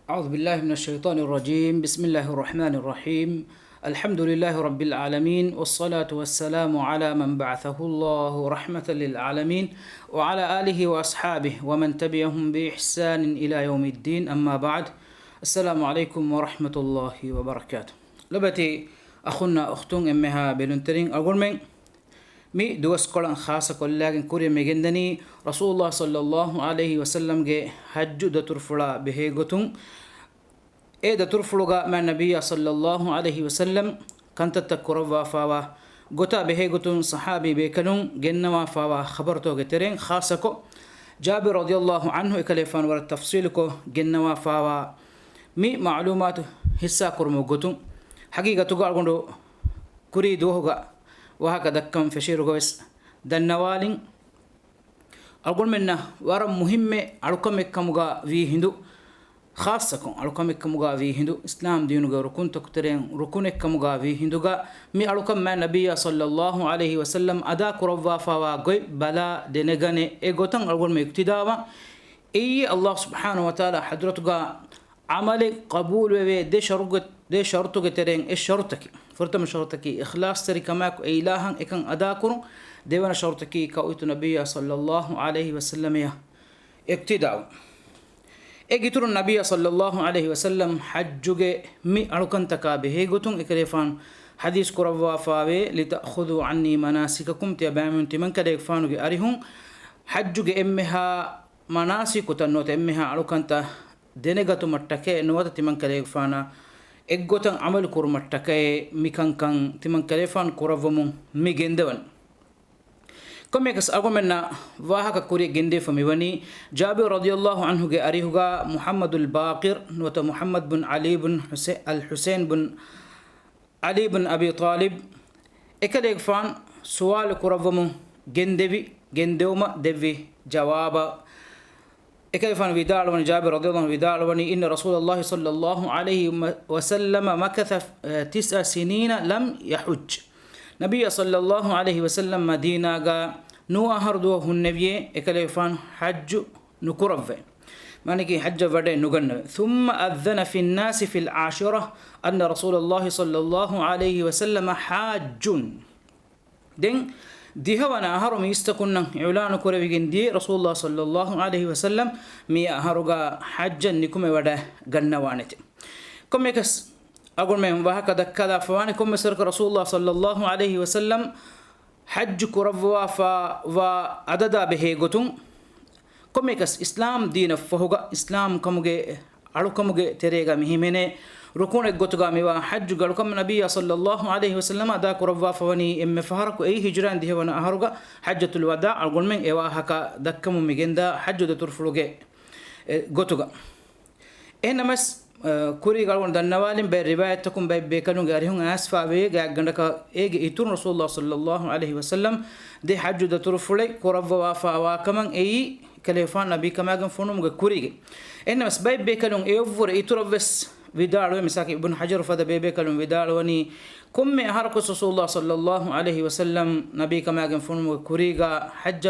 أعوذ بالله من الشيطان الرجيم. بسم الله الرحمن الرحيم. الحمد لله رب العالمين، والصلاة والسلام على من بعثه الله رحمة للعالمين وعلى آله وأصحابه ومن تبعهم بإحسان إلى يوم الدين. أما بعد، السلام عليكم ورحمة الله وبركاته. لبتي أخونا أختون أمها بلنترين أقول من مي دوس قرآن خاصة كل كوري مجندني رسول الله صلى الله عليه وسلم جه حج دترفلا بهيغتون دترفلوغا مع النبي صلى الله عليه وسلم كانت تكروا فاوا غتا بهيغتون صحابي بكنون جنوا فاوا خبرتو جترين خاصة جابر رضي الله عنه إكليفان ور تفصيلكو جنوا فاوا مي معلومات حسا كرمو غتون حقيقة تقول كوري دوهغا وهكذا كم فشير جوس دنوالين أقول منا ورا مهمة أركم كموجا في هندو خاصة أركم كموجا في هندو إسلام دينوجا ركون تكترين ركون كموجا في هندوجا مي أركم مع النبي صلى الله عليه وسلم أدا كروا فوا جوي بلا دنجاني إيجوتان أقول مكتداوا الله سبحانه وتعالى حضرتك عمل قبول دي شرطك ترين إيش شرطك فرتم شرطك إخلاص تري كماك إلهًا إكن أداكرو ديوان شرطك كأويت النبي صلى الله عليه وسلم يا اقتداء إجتر النبي صلى الله عليه وسلم حجج مي أركن تكابه قتون إكريفان حديث كروا فاوي لتأخذوا عني مناسككم تبامن تمن كده يفانو أريهم حجج إمها مناسك تنوت إمها أركن تا دنگاتو متكه نوات تمن كده يفانا إجوتان عمل كورمتكه ميكان كان تمن كلفان كورافمون ميجندون كم يكس أقومنا واهك كوري جندي فميوني جابر رضي الله عنه أريهجا محمد الباقر نوت محمد بن علي بن الحسين بن علي بن أبي طالب إكليك فان سؤال كورافمون جندوما دبي جوابا إكيفان وداع وني جابر رضي الله عنه وداع وني إن رسول الله صلى الله عليه وسلم مكث 9 سنين لم يحج. نبي صلى الله عليه وسلم مدينة نو أهردوه النبي إكيفان حج نكرف مانكي حج فدي نغن ثم أذن في الناس في العاشرة أن رسول الله صلى الله عليه وسلم حاج دين ديهوانا أهرو ميستكونا إعلان كوريجين دي رسول الله صلى الله عليه وسلم مي أهروغا حجا نكم ودا غنوانت كم يكس أقول من وهكذا كذا فواني كم سرك رسول الله صلى الله عليه وسلم حج كرفوا وعددا به غتون كم يكس إسلام دين فهوغا إسلام كموغي ألو كموغي تريغا مهمني ركون الجوتجا ميوا حج قالكم النبي صلى الله عليه وسلم أدا كروا فوني إم فهرك أي هجران ده وانا أهرجا حجة الوداع أقول من إيوا هكا دكم ميجندا حج دترفلوجي جوتجا إنما كوري قالون دنوالين بالرواية تكون بيكانون غاريهم أسفا بيجا عندك إيج إتون رسول الله صلى الله عليه وسلم ده حج دترفلوجي كروا فوا كمان أي كليفان نبي كمان فونم كوري إنما بيكانون إيوفر إتورفس وداعو مساك ابن حجر فدا بيبي كلم وداعوني كم أهركس رسول الله صلى الله عليه وسلم نبي كما جنفون كوريجا حج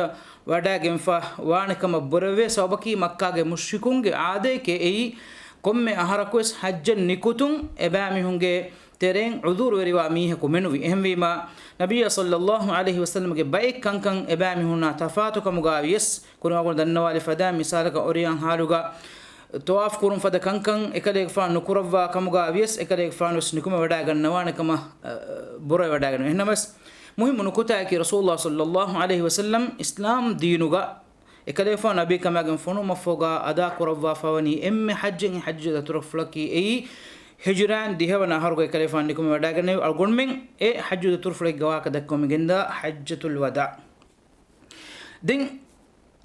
ودا جنفا وان كما بروي سبكي مكة مشركون عادة كأي كم أهركس حج نكتون إبامي هنجي ترين عذور وريواميه كمنوي هم بما نبي صلى الله عليه وسلم بايك كان إبامي هنا تفاتك مجاويس كنا أقول دنوال فدا مثالك أوريان هالوجا تواف كورن فدا كان إكليك فان نكورفا كموجا أبيس إكليك فانوس نكمة وداعن نوان كما برا وداعن هنا بس مهم نكوتا كي رسول الله صلى الله عليه وسلم إسلام دينوجا إكليك فان نبي كما جنفونو مفوجا أدا كورفا فواني حج ترفلكي أي هجران ديه ونهارو إكليك فان نكمة وداعن أقول من حج ترفلك جواك دكم جندا حجة الوداع دين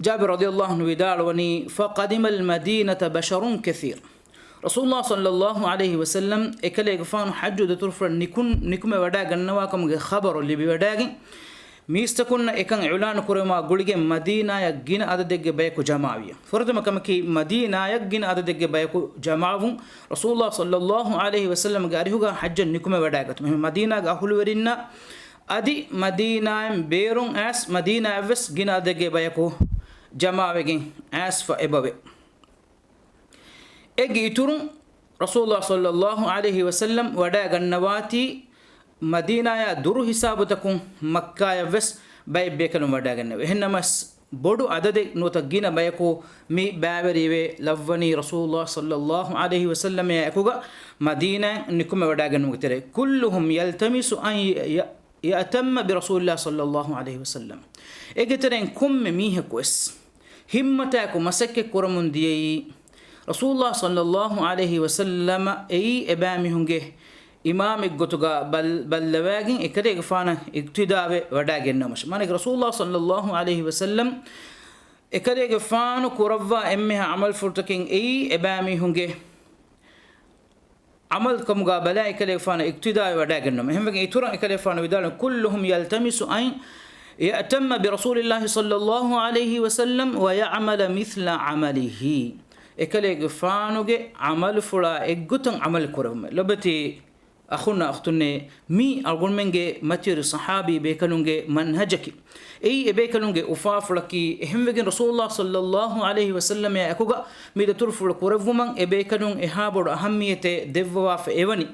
جابر رضي الله عنه وداعوني فقدم المدينة بشر كثير رسول الله صلى الله عليه وسلم إكليك فان حج دترفر نكم وداعن نواكم خبر اللي بوداعن ميستكون إكان إعلان كرما قولي مدينة يجين عددك بيكو جماعية فرد ما كمكي مدينة يجين عددك بيكو جماعهم رسول الله صلى الله عليه وسلم قاريهوغا حج نكم وداعت مدينة أهل ورنا أدي مدينة بيرون أس مدينة أفس جين عددك بيكو جماعين أسف إبوي إيتورن رسول الله صلى الله عليه وسلم ودا غنواتي مدينة يا درو حسابتكم مكة يا وس باي بيكلم ودا غنوا هنمس بودو عدد نوتجينا بايكو مي بابريوي لفني رسول الله صلى الله عليه وسلم يا أكوغا مدينة نكم ودا غنوا ترى كلهم يلتمس أن يأتم برسول الله صلى الله عليه وسلم إجترين كم ميه كويس همتاكو مسك كرمون دي رسول الله صلى الله عليه وسلم أي إبامي هنجه إمام الجتوجا بل لواجن إكده فانا اقتداء وداعين نمش مانك رسول الله صلى الله عليه وسلم إكده فانا كرفا إمها عمل فرتكين أي إبامي هنجه عمل كمجا بلا إكده فانا اقتداء وداعين نمش هم بقى يتورن إكده فانا بدال كلهم يلتمس أن يأتم برسول الله صلى الله عليه وسلم ويعمل مثل عمله إكله فانوجي عمل فلا إجتن عمل كرهم لبتي أخونا أختني مي أقول منجي متير صحابي بيكلونجي منهجك أي بيكلونجي أفاف لكي هم بيجن رسول الله صلى الله عليه وسلم يا أكوجا ميد ترف الكرهم من بيكلون إهابر أهمية دفوا في إيواني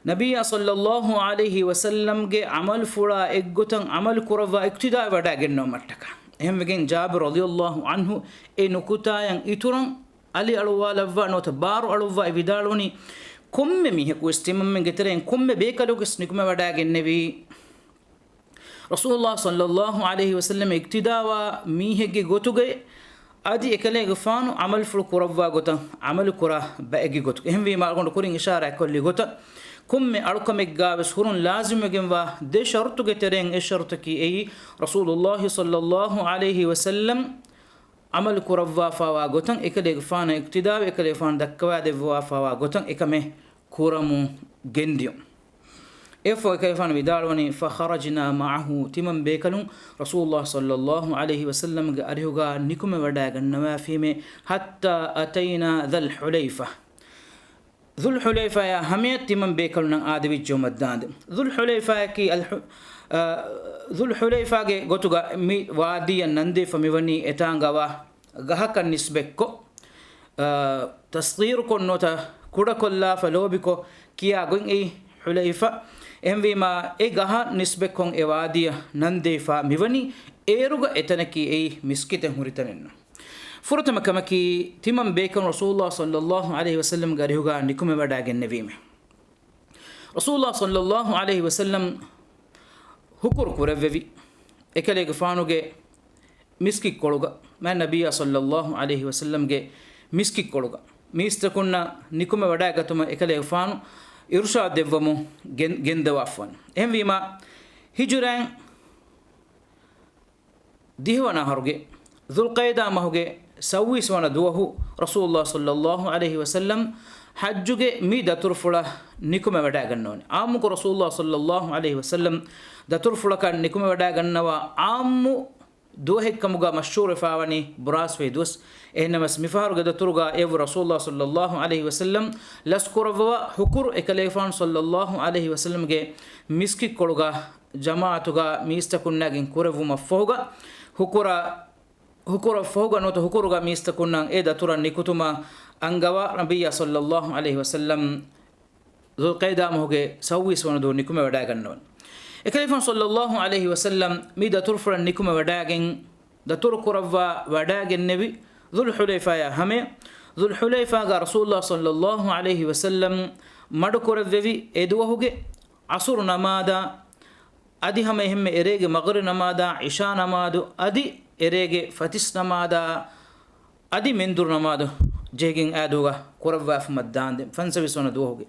نبي صلى الله عليه وسلم جي عمل فلا إجتن عمل كروا اقتداء وداعنا مرتك هم بيجن جابر رضي الله عنه إنه كتاين إتورن علي ألوه لفا نوت بارو ألوه إبدالوني كم ميه كوستيم من جترين كم بيكالوكس نكمة وداع النبي رسول الله صلى الله عليه وسلم اقتداء ميه جي غوتوغي أدي إكله غفانو عمل فلو كرافا غوتا عمل كرا بأجي غوتو هم في ما أقول كورين إشارة كل غوتا كم أركم الجابس هرون لازم يجمع ده شرط جترين الشرط كي أي رسول الله صلى الله عليه وسلم عمل كرافا فوا غوتن إكله غفان اقتداء إكله غفان دكوا دفوا فوا غوتن إكمه كورمو جنديو إفو إكله غفان بداروني فخرجنا معه تمن بيكلون رسول الله صلى الله عليه وسلم أريوغا نكم وداغ النوافيمه حتى أتينا ذا الحليفة ذو الحليفة يا هميت تمن بيكلون آدبي جومدان ذو الحليفة كي ذو الحليفة غوتوغا مي وادي النندي فميوني إتانغوا غهكا نسبكو تصغير كنوتا كودا كلا فلوبكو كيا غين إي حليفة إم ما إي غها نسبكون إي وادي نندي فميوني إيروغا إتنكي إي مسكتة مريتنين فرتما كمكي تمن بيكن رسول الله صلى الله عليه وسلم غاريوغا نيكومي وداغن نبيمه رسول الله صلى الله عليه وسلم هكور كورفي إكله غفانوغي مسكي كولوغا ما النبي صلى الله عليه وسلم جه مسكي كولوغا ميستكونا نيكومي وداغتما إكله غفانو إرشاد ديفمو جندوافون هم ويما هجران ديوانا هرغي ذو القيدا ما هوغي سويس وانا دوه رسول الله صلى الله عليه وسلم حجوغي مي دترفلا نيكومي وداغنوني عامو رسول الله صلى الله عليه وسلم دترفلا كان نيكومي وداغنوا عامو دوهكمغا مشهور فاوني براس في دوس انما اسمفارغ دترغا ايو رسول الله صلى الله عليه وسلم لسكروا حكر اكليفان صلى الله عليه وسلم جه مسكي كولغا جماعتغا ميستكناگين كورفو مفوغا هكورا فوغا نوت هكورغا ميستكنان اي دترا نيكوتما انغوا نبي صلى الله عليه وسلم ذو القيدا مهوغي سويس وندو نيكومي وداغنون إكليفان صلى الله عليه وسلم مي دترفر نيكومي وداغن دتر كرفا وداغن نبي ذو الحليفة يا همي ذو الحليفة رسول الله صلى الله عليه وسلم مدو كرفي ادوهوغي عصر نمادا ادي هم إريج مغرب نمادا عشاء نمادو ادي إريج فتس نمادا ادي مندور نمادو جيجين ادوغا كرفا فمدان فنسوي سونا دوهوغي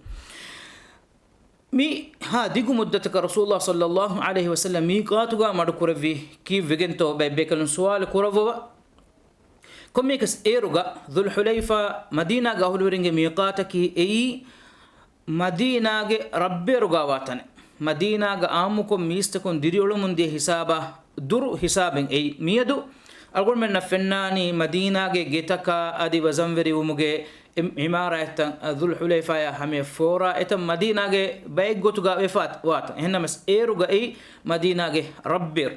مي ها ديغو مدتك رسول الله صلى الله عليه وسلم ميقاتوغا مدو كرفي كي فيجنتو بيكلن سوال كرفوا كوميكس ايروغا ذو الحليفة مدينة غاهولورينغ ميقاتكي اي مدينة ربيروغا واتن مدينة غامكم ميستكون ديريولو من دي حسابا دور حسابين اي ميدو أقول من فناني مدينة جتكا أدي وزموري ومجه عمارة ذو الحليفة يا همي فورا إتم مدينة بايق جوتوغا وفات وات هنا مس إيروغا أي مدينة ربير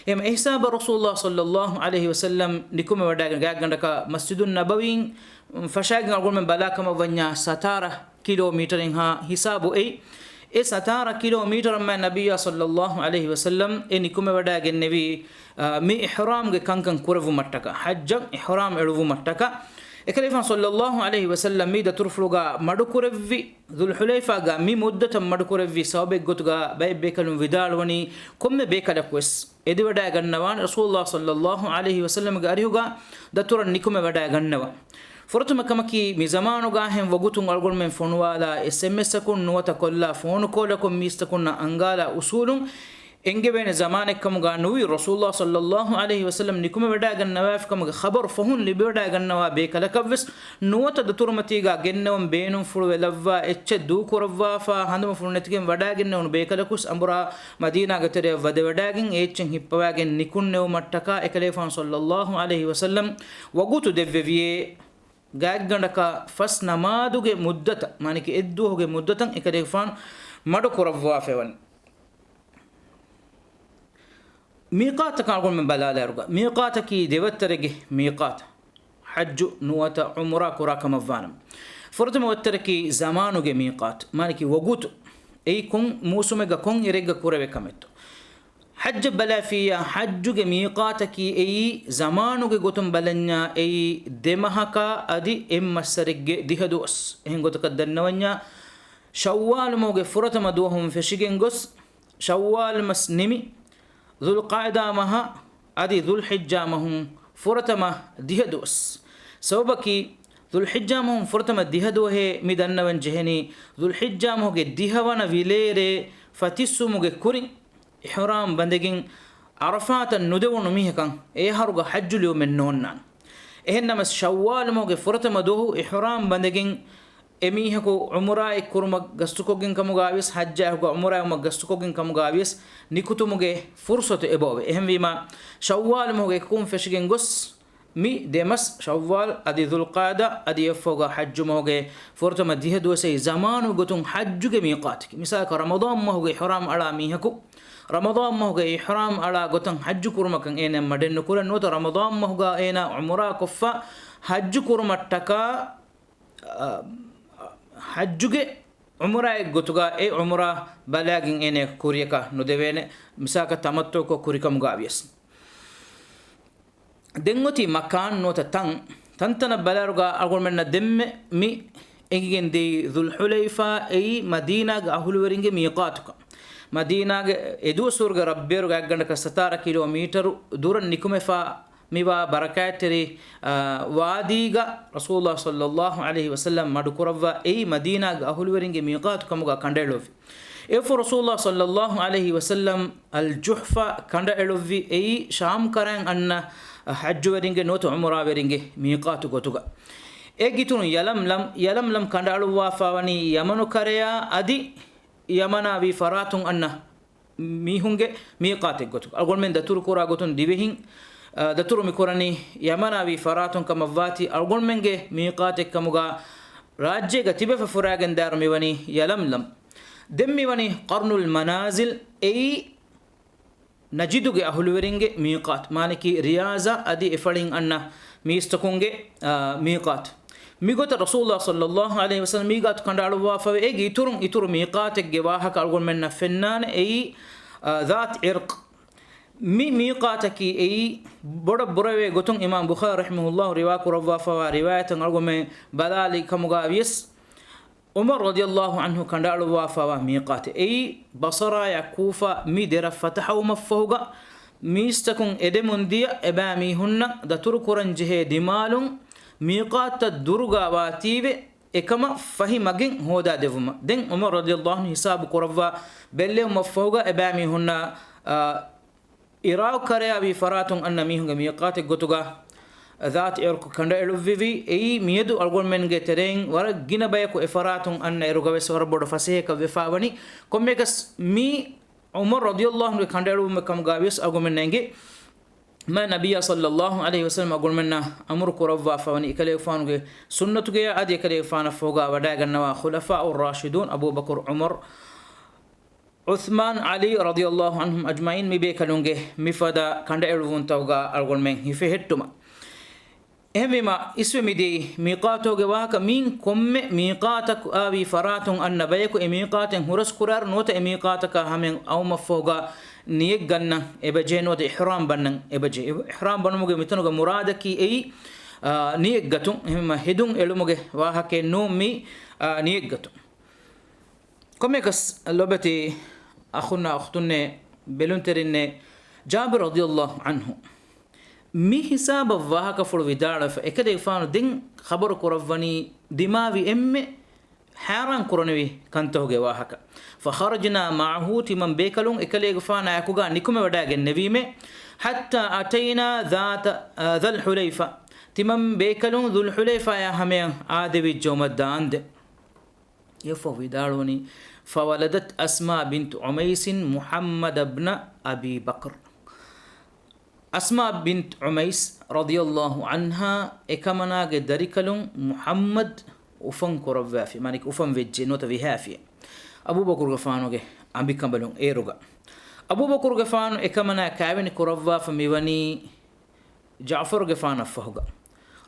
هم إحساب رسول الله صلى الله عليه وسلم نكوم وداعن عندك مسجد النبوي فشاق نقول من بلاكم وفنيا 17 كيلومتر إنها حسابه أي 17 كيلومتر من النبي صلى الله عليه وسلم نكوم وداعن النبي مي إحرام كان كورفو متكا حج إحرام إلوفو متكا إكليفان صلى الله عليه وسلم ميدا ترفلوغا مدكورفي ذو الحليفة مي مدة مدكورفي سوابق غتغا باي بيكلون فيدالوني كم بيكلكوس إدي ودا غنوان رسول الله صلى الله عليه وسلم غاريوغا دتور نيكوم ودا غنوا فرتم كمكي مي زمانوغا هم وغوتون الغول من فونوالا SMS كون نوتا كولا فون كولكم ميستكون انغالا اصولون انجبين زمانك كم غانوي رسول الله صلى الله عليه وسلم نكم بدا غنواف كم خبر فهون لبدا غنوا بكلا كفس نوت دتورمتيغا غنوم بينم فلو لوا اتش دو كوروا فا هندم فلنتكم ودا غنون بكلا كوس امبرا مدينه غتري ود ودا غن اتش هيپواغن نكون نو متكا اكليفان صلى الله عليه وسلم وغوتو ديفوي غاغندكا فس نمادوගේ මුද්දත මානික එද්දුවගේ මුද්දතන් එකදේෆාන් මඩ කරවවා ෆෙවන් ميقات كارغون من بلال يرجع ميقات كي ديوت ترجع ميقات حج نوتا عمره كراك مفانم فرد موتركي زمانه جه ميقات مالكي وجود أي كون موسم جا كون يرجع كورة بكمتو حج بلا فيا حج جه ميقات كي أي زمانه جه قطن بلنيا أي دمهكا أدي مسرج دهدوس هن قط كدرنوانيا شوال موجه فرد مدوهم في شجنجوس شوال مسنمي ذو القاعدة مها أدي ذو الحجة مهم فرتما دهدوس سببكي ذو الحجة مهم فرتما دهدوه ميدنا وجهني ذو الحجة مهو دهوانا فيليري فتيسو مهو كورين إحرام بندقين عرفات الندون ميهكا إيهارغا حج اليوم النونان إهنما شوال مهو فرتما دوه إحرام بندقين emihaku umraay kurma gastukogin kamugaawis hajjaahu umraay ma gastukogin kamugaawis nikutumuge fursatu ebobe ehmima shawwal moge kum feshigen gos mi demas shawwal adi dhulqaada adi yafoga hajju moge furta madihadu say zamanu gotun hajjuge miqat misaka ramadan moge ihram ala mihaku ramadan moge ihram ala gotun hajju kurma kan ene maden kuran no ramadan moga ena umra koffa hajju kurma taka حجّه عمره قطعة عمره بلاغين إنه كوريكا ندوّنه مساك تمتّو كو كوريكا مغابيس دعوتي مكان نوتا تنتنا بلارغا أقول من دم مي إنجين دي ذو الحليفة أي مدينة أهلورينج ميقاتك مدينة إدو سورغ ربيرو عندك 17 كيلومتر دور نيكومه فا ميوا بركاتري واديغا رسول الله صلى الله عليه وسلم مدكوروا اي مدينه اهلورينج ميقات كمغا كاندلوفي اف رسول الله صلى الله عليه وسلم الجحفه كاندلوفي اي شام كران ان حج ورينج نوت عمره ورينج ميقات غوتوغا اگيتون يلملم كاندلوا فاوني يمنو كريا ادي يمنا بي فراتون ان ميهونج ميقات غوتوغا اقول من دتور كورا غوتون ديبهين دتور ميكوراني يمنا بي فراتون كمفاتي أرغون منجه ميقاتك كمغا راجع كتيبه ففراغن دار ميوني يلملم دم ميوني قرن المنازل أي نجدوغ أهلورينج ميقات مالكي رياضة أدي إفرين أن ميستكونج ميقات ميقات رسول الله صلى الله عليه وسلم ميقات كندالو وافا أي يتور ميقاتك جواهك أرغون من فنان أي ذات عرق ميقاتك أي بروي قطن إمام بخاري رحمه الله رواك رفافا رواية أرغم بدالي كمغابيس عمر رضي الله عنه كان دعوا وافا ميقات أي بصرا يكوفا ميدر فتح ومفهوغا ميستكون إدمون دي إبامي هن دتر كرنجه دمالون ميقات الدرغا واتيبه إكما فهمجن هودا دفما دين عمر رضي الله عنه حساب كرفا بلّي ومفهوغا إبامي هن إراو كريا بفراتون أن ميهون ميقات غوتوغا ذات إركو كندا إلوفيفي أي ميدو أرغون من جترين ورا جينا بيكو إفراتون أن إروغا بسورة بودو فسيه كوفاوني كميكس مي عمر رضي الله عنه كندا إلو مكام غابيس أرغون من نجي ما نبي صلى الله عليه وسلم أقول منا أمر كروا فوني إكلي فانو سنة جي أدي إكلي فانا فوقا ودا جنوا خلفاء الراشدون أبو بكر عمر عثمان علي رضي الله عنهم أجمعين مبيكلونجه مفدا كند إلوون توقا أقول من هفهتما إهما اسم مدي ميقاتو جواك مين كم ميقاتك أبي فراتون أن بيكو ميقات هرس قرار نوت ميقاتك همين أو مفوقا نيك جنة إبجي نوت إحرام بنن إبجي إحرام بنموجي متنوجا مرادك أي نيك جتون إهما هدون إلوموجي واهك نومي نيك جتون كم يكس اللبتي أخونا أختنا بلونترين جابر رضي الله عنه مي حساب واهك فلو ودار فإكده فانو دين خبر كرفني دماغي أم حيران كرنوي كنتوه واهك فخرجنا معه تمن بيكلون إكله فانا أكوغا نكم وداع النبي حتى أتينا ذا الحليفة تمن بيكلون ذو الحليفة يا همين آدبي جومداند يفو وداروني فولدت أسماء بنت عميس محمد بن أبي بكر أسماء بنت عميس رضي الله عنها إكمنا قدركلون محمد وفن كرفافي مانك وفن فيجي نوتا فيهافي أبو بكر غفانو أم بكمبلون إيروغا أبو بكر غفانو إكمنا كابن كرفاف ميوني جعفر غفانا فهوغا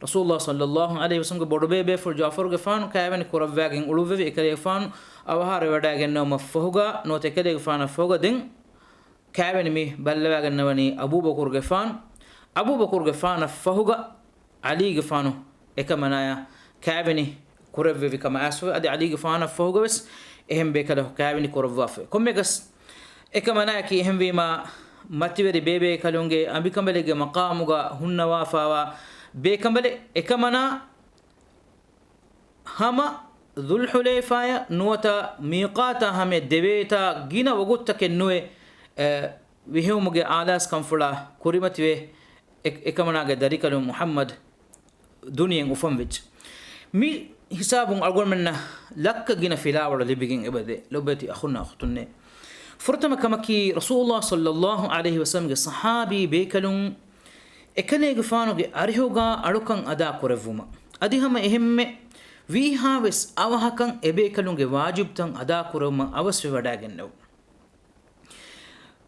رسول الله صلى الله عليه وسلم بودبي بفر جعفر غفانو كابن كرفاغين أولوفي إكلي غفانو أوهار وداغن نوم فهوغا نوتا كلي غفانا فهوغا دين كابن مي بلواغن نوني أبو بكر غفان فهوغا علي غفانو إكمنا كابن كرفي كما أسوي أدي علي غفانا فهوغا بس إهم بكله كابن كرفافي كم يقص إكمنا كي إهم بما ماتيوري بيبي كلونجي أبي كمبلي مقاموغا هن وافاوا بكمبلي إكمنا هما ذو الحليفة نوتا ميقاتا هم دبيتا جينا وقتك النوي ويهمك آلاس كمفلا كوريمتوي إكمنا قدريكلو محمد دنيا وفنفج مي حسابهم أقول منا لك جينا فيلا ولا لبيجين إبدي لو بيتي أخونا أختنا فرتما كمكي رسول الله صلى الله عليه وسلم صحابي بيكلون إكلي غفانو أريهوغا أروكان أدا كورفوما أدي هم إهم ويها بس أوهكان إبيكلون واجب تان أدا كورفوما أوس في وداعنو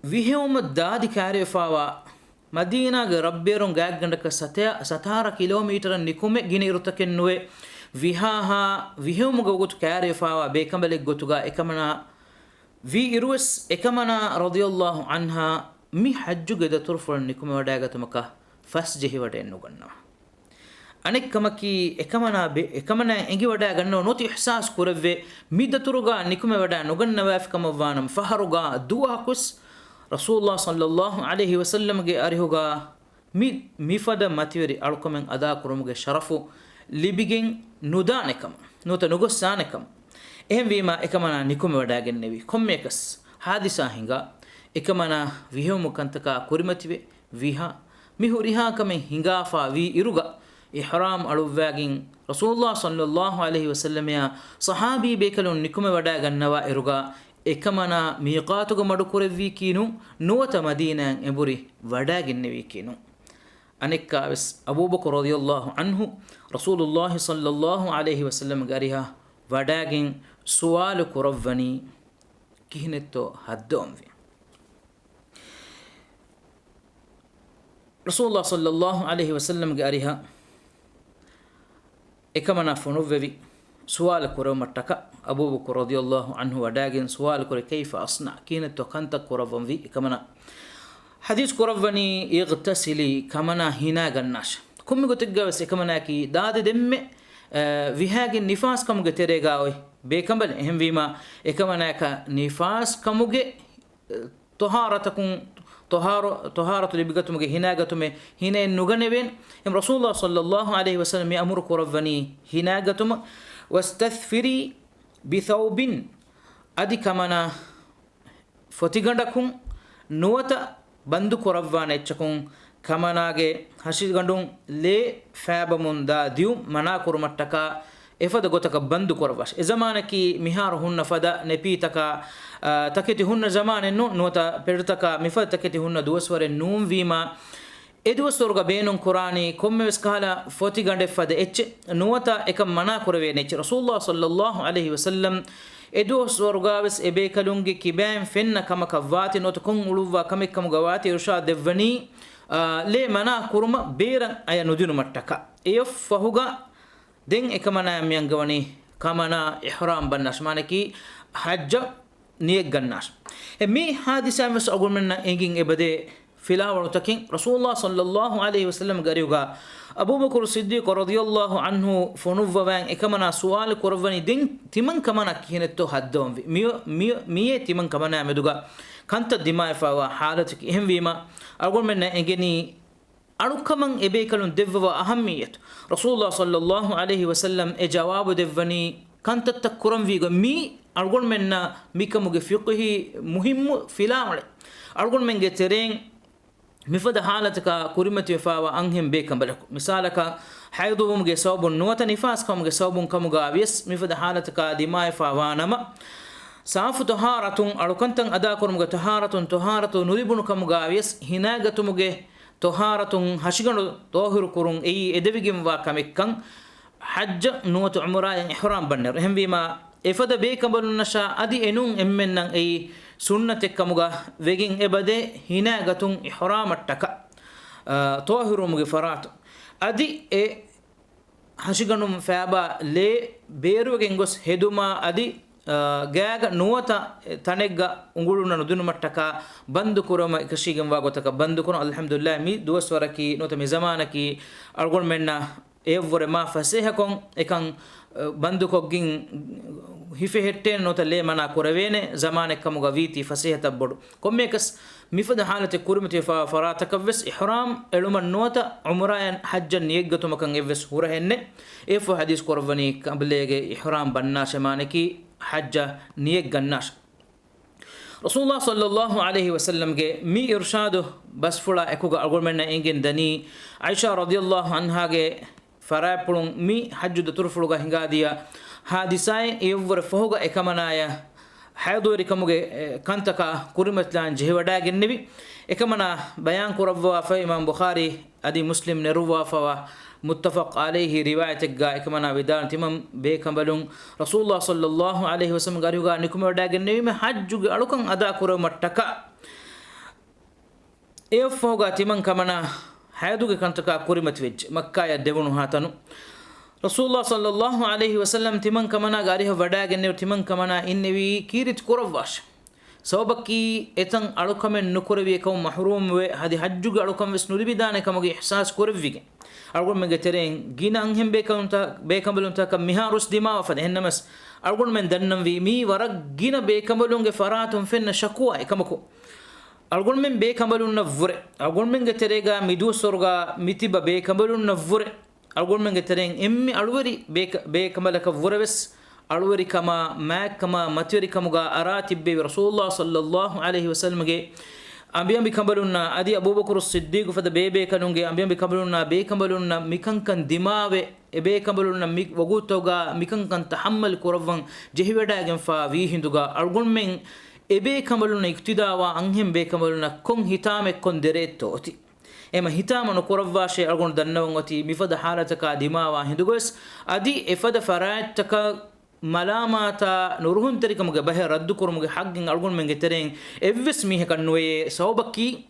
ويهم دادي كاريفاوا مدينة ربيرون غاغندك 17 كيلومتر نيكومه غيني رتكنوي ويها ويهم غوت كاريفاوا بيكمبل غوتوغا إكمنا في إروس إكمنا رضي الله عنها مي حج غدا ترفل نيكومه وداغتمكا فسجه ودينو غنوا أنك كمكي إكمنا إنجي وداغنو نوتي إحساس كورفي مي دتروغا نيكومه ودا نغنوا فكما وانم فهروغا دوهكس رسول الله صلى الله عليه وسلم أريهوغا ميفد ماتيوري ألقمن أدا كرمغ شرفو لبيجين نودانكم نوتا نغسانكم إهم ويما إكمنا نيكم وداغن نبي كميكس حادثة هنگا إكمنا ويهو مكانتكا كورمتيوي ويها ميهوريها كمي هنگا فا وي إروغا إحرام ألوواغين رسول الله صلى الله عليه وسلم يا صحابي بيكلون نيكم وداغن نوا إروغا إكمنا ميقاتوغ مدكوري كينو نوتا مدينة إبوري وداغن نبي كينو أنك بس أبو بكر رضي الله عنه رسول الله صلى الله عليه وسلم قريها وداغن سوال كرفني كهنتو هدوم في رسول الله صلى الله عليه وسلم قريها إكمنا فنوفي سؤال كرو متكا أبو بكر رضي الله عنه وداغن سؤال كرو كيف أصنع كينتو كنت كرفن في كمنا حديث كرفني يغتسلي كمنا هنا الناش كم قلت كمنا كي داد دم وهاج النفاس كم قتريغاوي بكمل هم فيما كمنا كنفاس كم طهارتكم طهارة اللي بقتهم هنا قتهم هنا النجنبين هم رسول الله صلى الله عليه وسلم يأمر كرفني هنا قتهم واستثفري بثوب أدي كمنا فتيغندكم نوتا بندو كرفان اتشكم كمناගේ හෂි ගඬුන් ලේ ෆෑබමුන් දා දියු මනා කුරුමට්ටක එෆද ගොතක බන්දු කරවස් ඒ zamaanaki මිහාර හුන්න ෆද නෙපීතක තකෙති හුන්න zamaane නොත පෙරතක මිෆ තකෙති හුන්න දුවස්වරේ නූම් වීම එදුවස්වර්ග බේනුන් කුරානී කොම්මෙස් කහලා ෆොති ගණ්ඩෙ ෆද එච්ච නුවත එක මනා කුරවේ නෙච්ච රසූලුල්ලාහ සල්ලල්ලාහු අලයිහි වසල්ලම් එදුවස්වර්ගාවස් එබේ කලුන්ගේ කිබෑම් ෆෙන්න කමක වාති නොත කොන් උළුවා කමෙක් කම ගවාති ඉර්ෂාද් දෙවනි ලේ මනා කුරුම බේරන් අය නුදිනු මට්ටක එය ෆහුගා දෙන් එක මනා යම් ගවනි කමනා ඉහ්රාම් බන්නස් මානකි හජ්ජ නියක් ගන්නාස් මේ හාදිසාම් වස් අගුල්මන්න එගින් එබදේ فلاورو تكين رسول الله صلى الله عليه وسلم غريوغا ابو بكر الصديق رضي الله عنه فنوفان اكمنا سؤال قربني دين تمن كمنا كينتو حدون مي تمن كمنا مدوغا كانت دماء فوا حالتك اهم ويما اقول من اجني أركمن إبيكلون دفوا أهمية رسول الله صلى الله عليه وسلم جواب دفني كانت تكرم فيغا مي أقول منا ميكمو فقه مهم فلاوري أقول من جترين مفد حالتك كريمة وفاوة أنهم بيكم بلك مثالك حيضهم جسوب نوت نفاسكم جسوب كم جاويس مفد حالتك دماء فاوانما صاف طهارة أركنتن أداكم طهارة نريبون كم جاويس هنا جتم جه طهارة هشجن طاهر كرون أي إدبيجم واكمكن حج نوت عمره إحرام بنر هم بما إفد بيكم بلنشا أدي إنون إمنا أي سنة كمغا ويجين إبدة هنا قتون إحرام التكا طاهر مغفرات أدي هشيغنم فابا لي بيرو جنگوس هدوما أدي جاغ نوتا تنگا انغولونا ندونو متكا بند كرم كشيغم واغوتك بند كون الحمد لله مي دوس وركي نوتا مي زمانكي أرغول منا එවර මා ෆසේහකොන් එකන් බන්දුකොග්ගින් හිෆෙ හෙට්ටේ නොතලේ මනා කුරවේනේ zamanek kamuga viti fasihata bodu kommekas mifad halate kurmati fa faratakavs ihram eluman nota umrayan hajjan niyegatumakan evs hurahenne efu hadis korvani kablege ihram bannash maneki hajja niyeg gannash rasulullah sallallahu alaihi wasallam ge mi irshadu basfula ekuga argumenna ingen dani aisha radhiyallahu anha ge farapulun mi hajju turfuluga hingadiya hadisai evver fohuga ekamanaya haydori kamuge kantaka kurimatlan jehwada gennevi ekamana bayan kurawwa fa imam bukhari adi muslim neruwa fa muttafaq alayhi riwayatek ga ekamana vidan timam be kambalun rasulullah sallallahu alaihi wasallam gariuga nikumada gennevi me hajju ge alukan ada kurumattaka e fohuga timam kamana hayduge kantaka kurimat vej makkaya devunu hatanu rasulullah sallallahu alaihi wasallam timan kamana gariha wada genne timan kamana innevi kirit kurawwash sawbaki etan alukamen nukurwi kaw mahrum we hadi hajjuge alukam ves nuribidane kamuge ihsas kurvige algon mege tereng ginan hembe kaunta be kambulunta kam miharus dima wafad hennamas algon men dannam vi mi warak gina be kambulunge faratum fenna shakwa ekamako algon men be kambalunna vure algon men geterega midu sorga mitiba be kambalunna vure algon men getereng emmi alwari be kamalaka vureves alwari kama mak kama matwari kamuga aratibbe rasulullah sallallahu alaihi wasallam ge ambiyam be kambalunna adi abubakar as-siddiq fada be kanunge ambiyam be kambalunna mikankan dimave ebe kambalunna mik wagutoga mikankan tahammal kurawwan jehweda gen fa wi hinduga algon men ebe kamaluna iktidawa anhem be kamaluna kon hitame kon deretoti ema hitama no korawashe algon dannawati mifada halataka dimawa hindugos adi efada farataka malamata nuruhun terikamuge bahe raddu kurumuge haggin algon menge tereng evves mihe kannoye sawbaki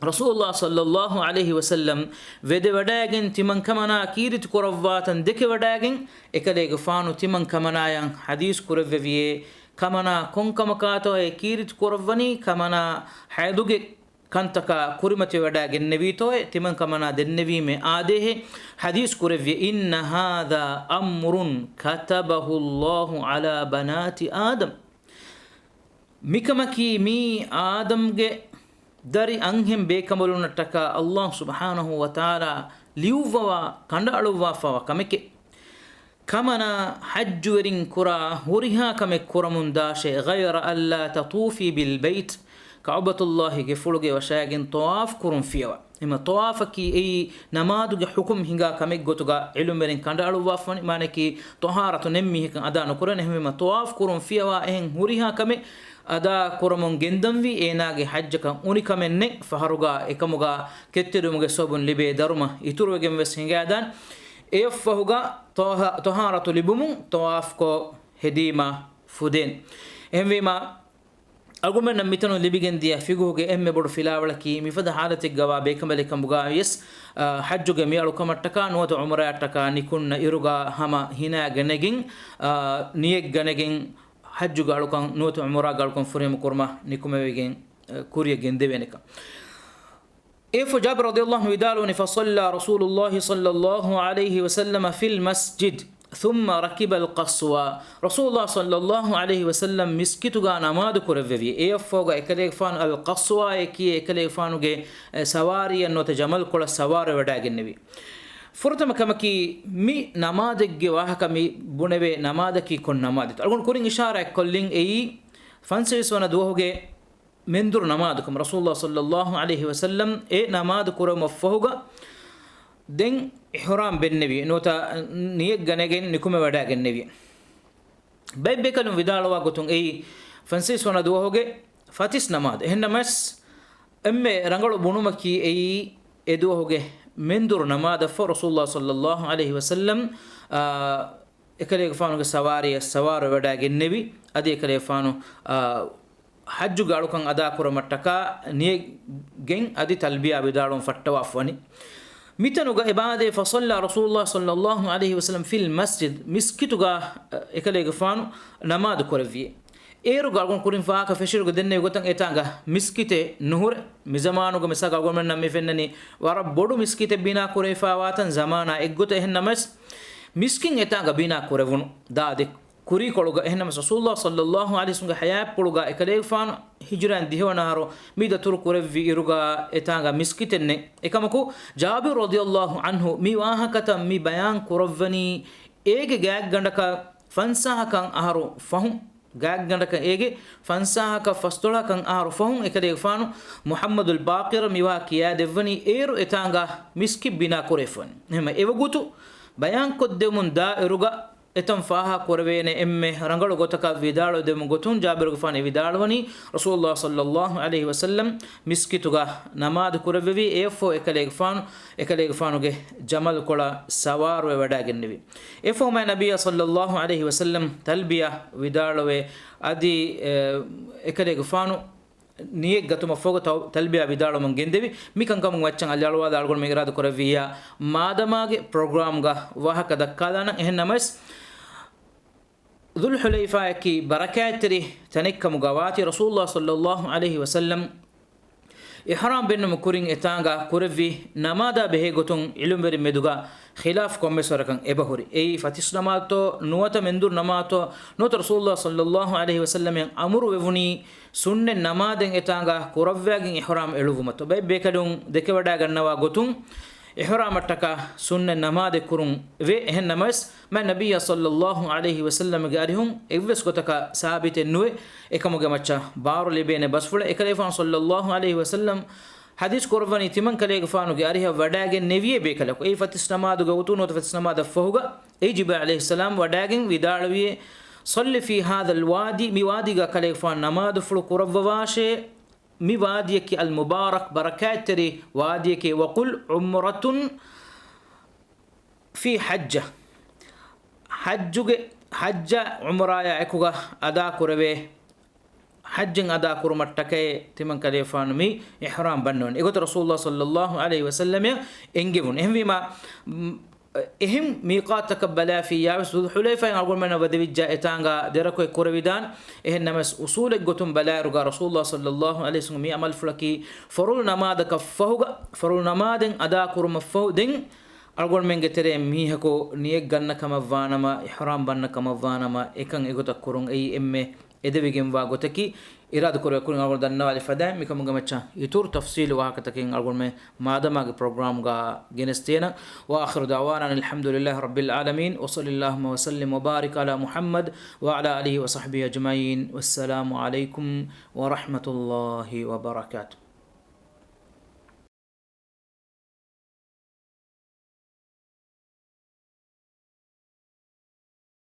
rasulullah sallallahu alaihi wasallam vede wadagen timan kamana kirit korawatan deke wadagen ekalege faanu timan kamana yan hadis kurevviye kamana konkamakato e kirit koravani kamana hayduge kantaka kurimati wada gennevito e timan kamana dennevi me adehe hadis kurevye inna hadha amrun katabahu Allah ala banati adam mikamaki mi adam ge dari anghem be kamalunataka Allah subhanahu wa taala liuwa kandaluwa fa kameke كمنا حج ورين كرا ورها كم كرمون داشة غير ألا تطوفي بالبيت كعبة الله جفلوجي وشاجن طواف كرم فيها إما طوافك أي نمادو حكم هنگا كم جوتوجا علم ورين كندا علو وافن مانكي طهارة نمي هك أدا نكرن هم طواف كرم فيها إن ورها كم ada kuramun gendamvi enage hajjaka unikamenne faharuga ekamuga kettirumuge sobun libe daruma iturugen wes hingadan efahuga taharatu libumun tawaf ko hedima fuden envima argumen mitano libigen dia figuge emme bodu filawala ki mifada halati gawa bekamale kambuga yes hajjuge miyalu kamattaka nuwata umra attaka nikunna iruga hama hina ganegin niyek ganegin hajjuga alukan nuwata umra galukan furem kurma nikumewegen kuriya gendeveneka إف جابر رضي الله عنه فصلى رسول الله صلى الله عليه وسلم في المسجد ثم ركب القصوى رسول الله صلى الله عليه وسلم مسكتوغا نماد كورفي إفوغا إكليك فان القصوى إكي إكليك فانوغي سواري أنو تجمل كل سوار وداغ النبي فرتم كمكي مي نمادك واهك مي بنبي نمادكي كن نمادت أقول كورين إشارة كلين أي فانسيس وانا دوهوغي منذر نمادكم رسول الله صلى الله عليه وسلم نماد كرم وفهوغا دين إحرام بالنبي نوتا نيك غنغن نكوم ودا النبي باي بكلم ودال واغتون فنسيس وانا دوهوغي فاتيس نماد هنمس اما رنگلو بونومكي ادوهوغي منذر نماد رسول الله صلى الله عليه وسلم اكلي فانو سوار ودا النبي ادي اكلي فانو hajju galukan ada kuramataka niye gen adi talbiya bidalon fattawa afwani mitanuga ibade fa salla rasulullah sallallahu alaihi wasallam fil masjid miskituga ekale gafanu namad korevi eru galgon kurin faaka feshiruga denne gotan etanga miskite nuhur mizamanuga misaga gomen nam mefennani wara bodu miskite bina korefa watan zamana eggote hennamas miskin etanga bina korevunu daade kuri koluga ehnam rasulullah sallallahu alaihi wasallam haya puluga ekalefan hijran dihwanaro mida tur kurevi iruga etanga miskitenne ekamaku jabir radiyallahu anhu mi wahakata mi bayan kuravani ege gag gandaka fansahakan aharu fahum gag gandaka ege fansahaka fastolakan aharu fahum ekalefanu muhammadul baqir mi wa kiya devani eru etanga miski bina kurefan hema evagutu bayan koddemun da iruga etam faha korvene emme rangalu gotaka vidalo dem gotun jabir gfani vidalwani rasulullah sallallahu alaihi wasallam miskituga namad korvevi efo ekale ge jamal kola sawar we wadagennevi efo ma nabiy sallallahu alaihi wasallam talbiya vidalwe adi ekale gfanu niye gatuma foga talbiya vidalo man gendevi mikan kam waccan aljalwa dalgol me irada korviya madamage program ga wahaka dakkadana ehnamas ذو الحليفة كي بركاتري تنك مقاواتي رسول الله صلى الله عليه وسلم إحرام بين مكورين إتانغا كورفي نمادا بهيغتون علم بري مدوغا خلاف كم مسوركن إبهوري أي فتيس نماتو نوتا مندور نماتو نوت رسول الله صلى الله عليه وسلم أمر وفني سنة نمادن إتانغا كورفياغين إحرام إلوفمتو بي بيكالون دكودا غنوا غتون إحرام التكا سنة نماد كرون في هن نمس ما النبي صلى الله عليه وسلم قارهم إفس كتكا ثابت النوي إكمو جمتشا بارو لبين بسفل إكليفان صلى الله عليه وسلم حديث قرباني تمن كليك فانو قاريها وداعن نبيه بيكلك أي فتس نماد قوتون وتفتس نماد فوجا يجب عليه السلام وداعن وداروي صلي في هذا الوادي موادي كليك فان نماد فلو قرب واشة مي واديك المبارك بركات تري واديك وقل عمرة في حجة حجة عمرة يعكوغا أدا كوربي حج أدا كورمتكي تمن كليفان مي إحرام بنون إقول رسول الله صلى الله عليه وسلم إنجبون إهم بما إهم ميقات تقبلا في يابس ذو الحليفة يقول من بدوي جاء تانغا دركوا كوربيدان إهن نمس أصول الجتم بلا رجع رسول الله صلى الله عليه وسلم يعمل فلكي فرول نمادك فهوغا فرول نمادن أدا كورم فهودين أقول من قتري ميهكو نيك جنة كما فانما إحرام بنا كما فانما إكان إغوتا كورون أي إمه إدبيجن واغوتكي إرادة كوريا كورين أقول دنا على فداء ميكم جمتشا يطور تفصيل وهكذا أقول ما مادام البرنامج جنستينا وآخر دعوانا الحمد لله رب العالمين وصلى اللهم وسلم وبارك على محمد وعلى آله وصحبه أجمعين والسلام عليكم ورحمة الله وبركاته.